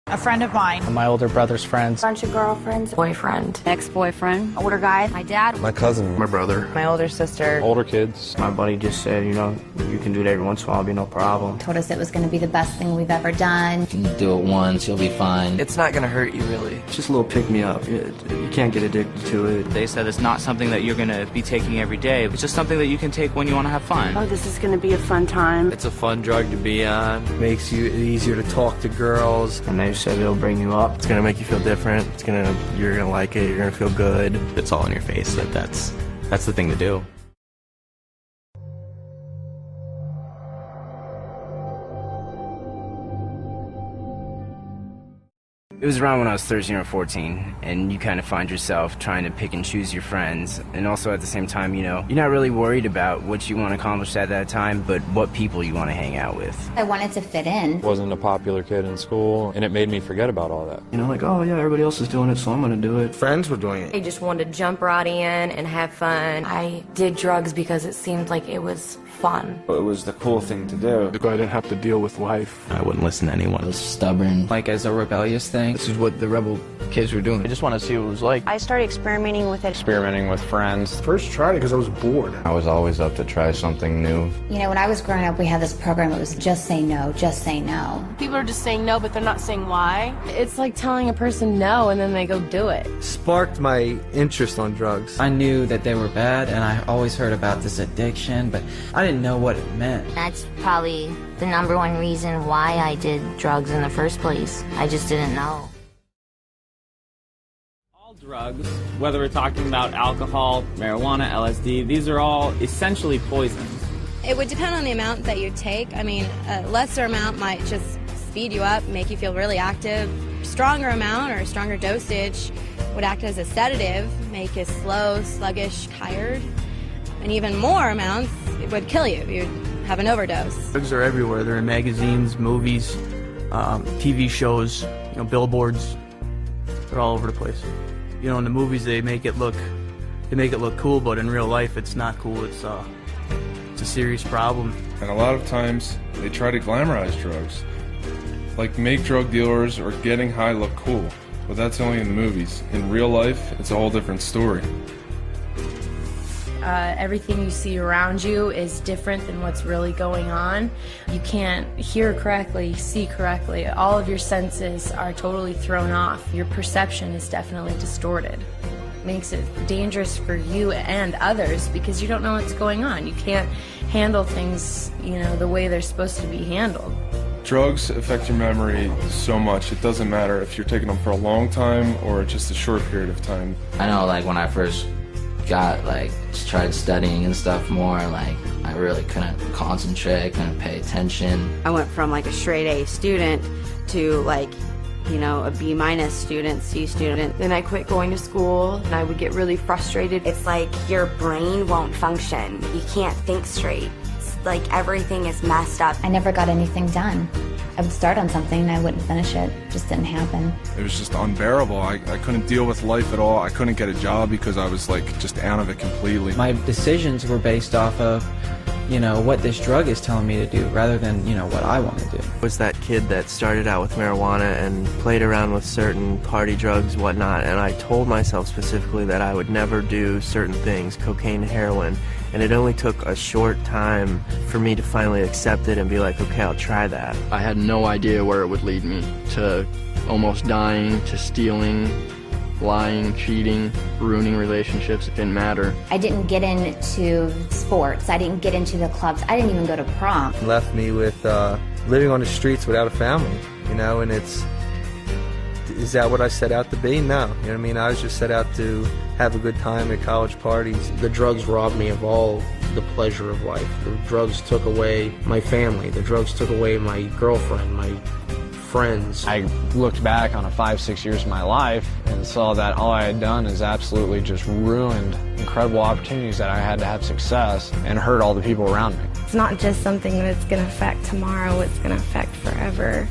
A friend of mine. My older brother's friends. Bunch of girlfriends. Boyfriend. Ex-boyfriend. Older guy. My dad. My cousin. My brother. My older sister. Older kids. My buddy just said, you know, you can do that every once in a while, it'll be no problem. Told us it was going to be the best thing we've ever done. You can do it once, you'll be fine. It's not going to hurt you, really. It's just a little pick-me-up. You can't get addicted to it. They said it's not something that you're going to be taking every day. It's just something that you can take when you want to have fun. Oh, this is going to be a fun time. It's a fun drug to be on. Makes you easier to talk to girls. And they said it'll bring you up. It's gonna make you feel different. You're gonna like it. You're gonna feel good. It's all in your face. That's the thing to do. It was around when I was 13 or 14, and you kind of find yourself trying to pick and choose your friends, and also at the same time, you know, you're not really worried about what you want to accomplish at that time, but what people you want to hang out with. I wanted to fit in. Wasn't a popular kid in school, and it made me forget about all that. You know, like, oh yeah, everybody else is doing it, so I'm gonna do it. Friends were doing it. I just wanted to jump right in and have fun. I did drugs because it seemed like it was fun. It was the cool thing to do. I didn't have to deal with life. I wouldn't listen to anyone. I was stubborn. Like as a rebellious thing. This is what the rebel kids were doing. I just want to see what it was like. I started experimenting with it. Experimenting with friends. First tried it because I was bored. I was always up to try something new. You know, when I was growing up, we had this program that was just say no, just say no. People are just saying no, but they're not saying why. It's like telling a person no and then they go do it. Sparked my interest on drugs. I knew that they were bad, and I always heard about this addiction, but I didn't know what it meant. That's probably the #1 reason why I did drugs in the first place. I just didn't know. All drugs, whether we're talking about alcohol, marijuana, LSD, these are all essentially poisons. It would depend on the amount that you take. I mean, a lesser amount might just speed you up, make you feel really active. Stronger amount or stronger dosage would act as a sedative, make you slow, sluggish, tired. And even more amounts, it would kill you. You'd have an overdose. Drugs are everywhere. They're in magazines, movies, TV shows, you know, billboards. They're all over the place. You know, in the movies they make it look cool, but in real life it's not cool. It's a serious problem. And a lot of times they try to glamorize drugs, like make drug dealers or getting high look cool. But that's only in the movies. In real life, it's a whole different story. Everything you see around you is different than what's really going on. You can't hear correctly, see correctly. All of your senses are totally thrown off. Your perception is definitely distorted. It makes it dangerous for you and others because you don't know what's going on. You can't handle things, you know, the way they're supposed to be handled. Drugs affect your memory so much. It doesn't matter if you're taking them for a long time or just a short period of time. I know, like, when I first tried studying and stuff more, like, I really couldn't concentrate, couldn't pay attention. I went from like a straight A student to like, you know, a B- student, C student. Then I quit going to school and I would get really frustrated. It's like your brain won't function. You can't think straight. It's like everything is messed up. I never got anything done. I would start on something and I wouldn't finish it. It just didn't happen. It was just unbearable. I couldn't deal with life at all. I couldn't get a job because I was like just out of it completely. My decisions were based off of, you know, what this drug is telling me to do rather than, you know, what I want to do. I was that kid that started out with marijuana and played around with certain party drugs, whatnot, and I told myself specifically that I would never do certain things, cocaine, heroin, and it only took a short time for me to finally accept it and be like, okay, I'll try that. I had no idea where it would lead me, to almost dying, to stealing, lying, cheating, ruining relationships. It didn't matter. I didn't get into sports. I didn't get into the clubs. I didn't even go to prom. Left me with living on the streets without a family, you know, and is that what I set out to be? No. You know what I mean? I was just set out to have a good time at college parties. The drugs robbed me of all the pleasure of life. The drugs took away my family. The drugs took away my girlfriend, my friends. I looked back on 5-6 years of my life and saw that all I had done is absolutely just ruined incredible opportunities that I had to have success and hurt all the people around me. It's not just something that's going to affect tomorrow, it's going to affect forever.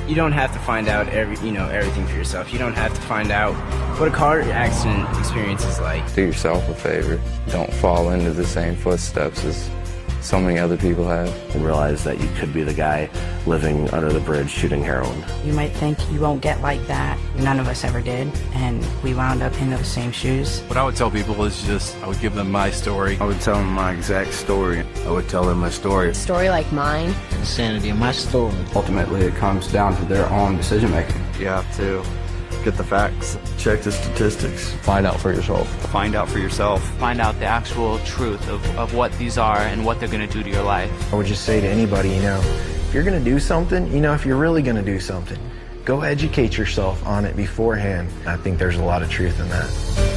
You don't have to find out everything for yourself. You don't have to find out what a car accident experience is like. Do yourself a favor. Don't fall into the same footsteps as so many other people have. And realize that you could be the guy living under the bridge shooting heroin. You might think you won't get like that. None of us ever did, and we wound up in those same shoes. What I would tell people is just, I would give them my story. I would tell them my exact story. I would tell them my story. A story like mine. Insanity of my story. Ultimately, it comes down to their own decision making. You have to get the facts, check the statistics, find out for yourself. Find out for yourself. Find out the actual truth of what these are and what they're going to do to your life. I would just say to anybody, if you're going to do something, if you're really going to do something, go educate yourself on it beforehand. I think there's a lot of truth in that.